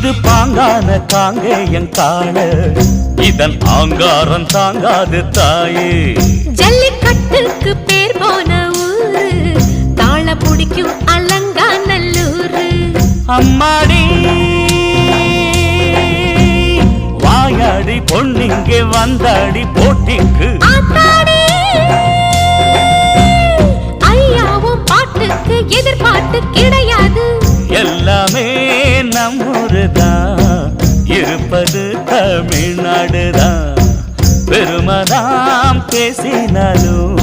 இது பாங்கான காங்கேயன் காண இதன் ஆங்காரம் தாங்காது தாயே. ஜல்லிக்கட்டுக்கு பேர் போன ஊரு தாள பிடிக்கும் அலங்காநல்லூரு. அம்மாடி வாயாடி பொண்ணிங்கே வந்தாடி போட்டிக்கு. ஐயாவும் பாட்டுக்கு எதிர்பார்த்து கிடையாது. எல்லாமே நம்மூருதான் இருப்பது தமிழ்நாடுதான். பெருமதாம் பேசினாலும்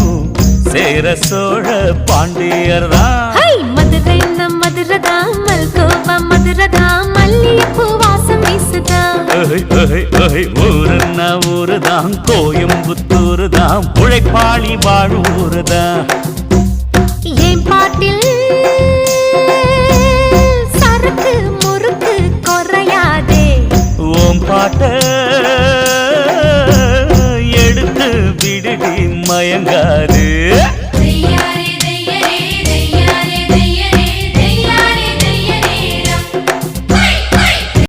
சேர சோழ பாண்டியர் தான். மதுரை நம் மதுரதான் மல்கோவா மதுரதான் மல்லிகைப்பூ வாசம் வீசுதான். ஊருன்னா ஊருதான் கோயம்புத்தூருதான் உழைப்பாளி வாழும் ஊருதான். என் பாட்டில் சரக்கு முறுக்கு குறையாதே. ஓம் பாட்ட எடுத்து விடுடி மயங்காது.